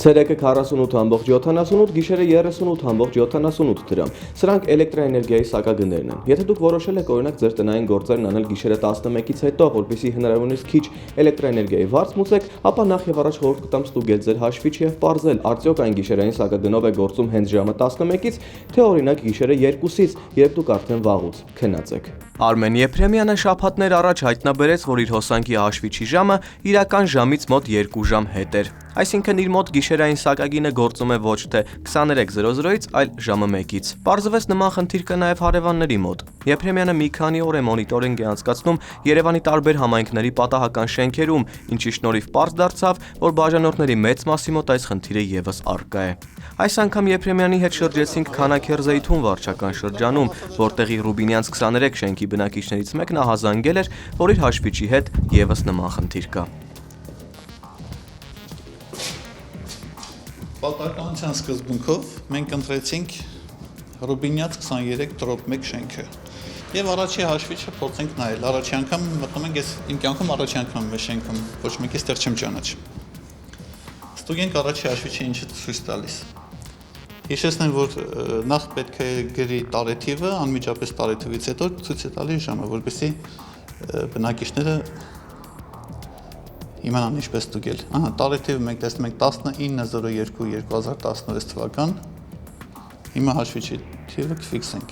Ցերեկը 48.78, գիշերը 38.78 դրամ։ Սրանք էլեկտրաէներգիայի սակագներն են։ Եթե դուք որոշել եք օրինակ ձեր տնային գործերն անել գիշերը 11-ից հետո, որպեսզի հնարավորինս քիչ էլեկտրաէներգիայի վարձ մուծեք, ապա նախ եւ առաջ խորհուրդ կտամ ստուգել ձեր հաշվիչը եւ պարզել, արդյոք այն գիշերային սակագնով է գործում հենց ժամը 11-ից, թե օրինակ գիշերը 2-ից, երբ դուք արդեն վաղուց քնած եք։ Արմեն Եփրեմյանը շաբաթներ առաջ հայտնաբերեց, որ իր հոսանքի հաշվիչի ժամը իրական ժամից մոտ 2 ժամ հետ էր։ Այսինքն իր մոտ գիշերային սակագինը գործում է ոչ թե 23:00-ից, այլ ժամը 1-ից։ Պարզվեց նման խնդիր կա նաև հարևանների մոտ։ Եփրեմյանը մի քանի օր է մոնիտորինգ է անցկացնում Երևանի տարբեր համայնքների պատահական շենքերում, ինչի շնորհիվ պարզ դարձավ, որ բաժանորդների մեծ մասի մոտ այս խնդիրը եւս առկա է։ Այս անգամ Եփրեմյանի հետ շրջեցինք Քանաքերզեյթուն վարչական շրջանում, որտեղի Ռուբինյանց 23 շենքի բնակիչներից մեկն ահազանգել էր, որ իր հաշվիչի հետ եւս նման խնդիր կա։ Պատահականության սկզբունքով մենք ընտրեցինք Ռուբինյանց 23/1 շենքը։ Եվ առաջի հաշվիչը փորձենք նայել։ Առաջի անգամ մտնում ենք, ես իմ կյանքում առաջի անգամ եմ շենքում, ոչ մեկի ստեղ չեմ ճանաչում։ Ստուգենք առաջի հաշվիչը ինչ է ցույց տալիս։ Հիշեցնեմ, որ նախ պետք է գրի տարեթիվը, անմիջապես տարեթվից հետո ցույց է տալիս ժամը, որպեսզի բնակիչները իմանան ինչպես ստուգել։ Ահա, տարեթիվը մենք տեսնում ենք 19/02/2016 թվական։ Հիմա հաշվիչի թիվը կֆիքսենք։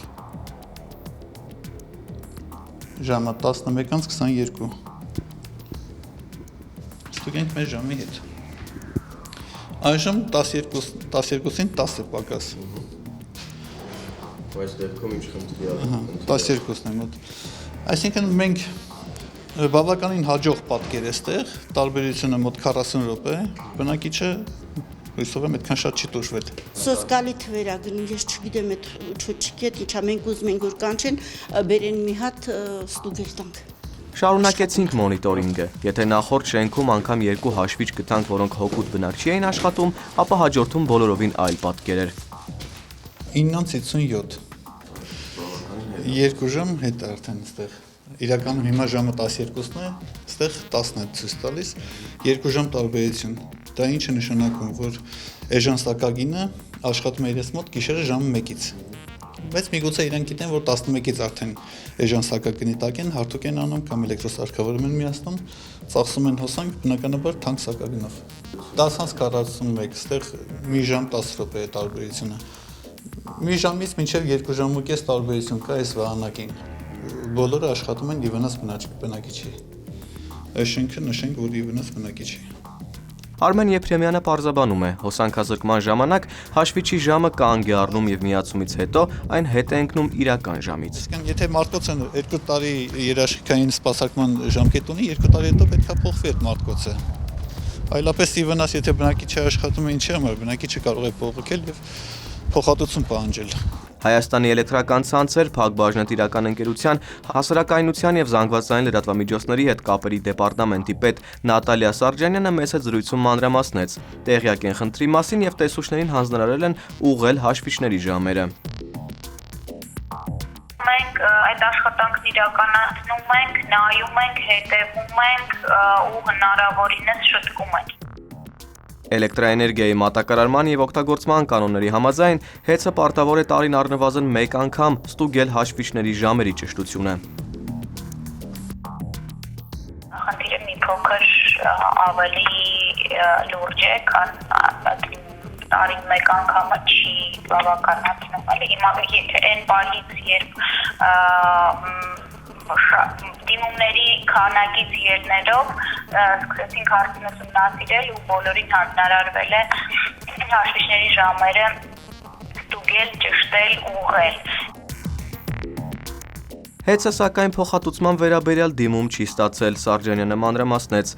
Ժամը 11:22։ Ստուգենք մեր ժամի հետ։ Այժմ 12-ին 10 է պակաս։ Այս դեպքում ինչ խնդրի է։ 12-ն է մոտ։ Այսինքն մենք բավականին հաջող պատկեր է ստեղ, տարբերությունը մոտ 40 րոպե, բնակիչը հույսով եմ այդքան շատ չի տուժվել։ Սոսկալի թվեր ա գնում, ես չգիտեմ այդ չուչիկետ ինչա, մենք ուզում ենք որ կանչեն, բերեն մի հատ ստուգել տանք։ Շարունակեցինք մոնիտորինգը։ Եթե նախորդ շենքում անգամ 2 հաշվիչ գտանք, որոնք հօգուտ բնակչի էին աշխատում, ապա հաջորդում բոլորովին այլ պատկեր էր։ 9:57։ 2 ժամ հետ արդեն այստեղ։ Իրականում հիմա ժամը 12-ն է, այստեղ 10-ն է ցույց տալիս, 2 ժամ տարբերություն։ Դա ինչ է նշանակում, որ էժան սակագինը աշխատում է իրենց մոտ գիշերը ժամը 1-ից։ Բայց միգուցե իրենք գիտեն, որ 11-ից արդեն էժան սակագնի տակ են, հարթուկ են անում կամ էլեկտրոսարքավորում են միացնում, ծախսում են հոսանք, բնականաբար թանկ սակագնով։ 10:41, այստեղ մի ժամ 10 րոպե է տարբերությունը։ Մի ժամից մինչև 2 ժամ-ու-կես տարբերություն կա այս վահանակին։ Բոլորը աշխատում են ի վնաս բնակիչի։ Այս շենքը նշենք, որ ի վնաս բնակիչի։ Արմեն Եփրեմյանը պարզաբանում է, հոսանքազրկման ժամանակ հաշվիչի ժամը կանգ է առնում եւ միացումից հետո այն հետ է ընկնում իրական ժամից։ Եթե մարտկոցը 2 տարի երաշխիքային սպասարկման ժամկետ ունի, 2 տարի հետո պետք է փոխվի այդ մարտկոցը։ Այլապես ի վնաս, եթե բնակիչը աշխատում է ինչի համար, բնակիչը կարող է բողոքել եւ փոխհատուցում պահանջել։ Հայաստանի էլեկտրական ցանցեր Փակ բաժնետիրական ընկերության հասարակայնության եւ զանգվածային լրատվամիջոցների հետ կապերի դեպարտամենտի պետ Նատալիա Սարջանյանը մեծ զրույցում մանրամասնեց տեղյակ են խնդրի մասին եւ տեսուչներին հանձնարարել են ուղղել հաշվիչների ժամերը։ Մենք այդ աշխատանքն իրականացնում ենք, նայում ենք, հետևում ենք ու հնարավորինս շտկում ենք։ Էլեկտրաէներգիայի մատակարարման եւ օգտագործման կանոնների համաձայն ՀԵՑ-ը պարտավոր է տարին առնվազն 1 անգամ ստուգել հաշվիչների ժամերի ճշտությունը։ Խնդիրը մի փոքր ավելի լուրջ է, քան տարին 1 անգամը չի բավականացնում, այլ հիմա եթե այն պահից, երբ դիմումների քանակից ելնելով սկսեցինք հարցին ուսումնասիրել ու բոլորին հանձնարարվել է հաշվիչների ժամերը ստուգել, ճշտել, ուղղել։ ՀԵՑ-ը սակայն փոխհատուցման վերաբերյալ դիմում չի ստացել, Սարջանյանը մանրամասնեց։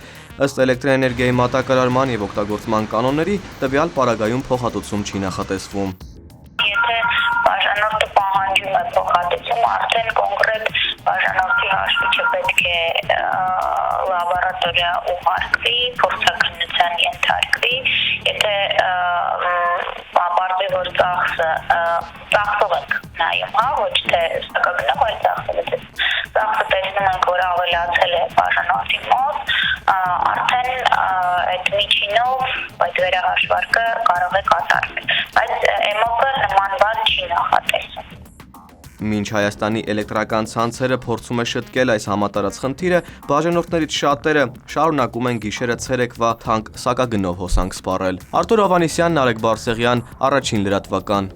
Ըստ էլեկտրաէներգիայի մատակարարման եւ օգտագործման կանոնների տվյալ պարագայում փոխհատուցում չի նախատեսվում։ Եթե բաժանորդը պահանջում է փոխհատուցում, արդեն կոնկրետ բաժանորդի հաշվիչը պետք է լաբորատորիա ուղարկվի, փորձաքննության ենթարկվի, եթե ապարտի որ ծախսով ենք նայում, ոչ թե սակագնով, այլ ծախսով, ծախսը տեսնում ենք, որ ավելացել է բաժանորդի մոտ, արդեն այդ միջինով այդ վերահաշվարկը կարող է կատարվել, բայց EMOC-ը նման բան չի նախատեսում։ Մինչ Հայաստանի էլեկտրական ցանցերը փորձում է շտկել այս համատարած խնդիրը, բաժանորդներից շատերը շարունակում են գիշերը ցերեկվա թանկ սակագնով հոսանք սպառել։ Արտուր Ավանեսյան, Նարեկ Բարսեղյան, Առաջին լրատվական։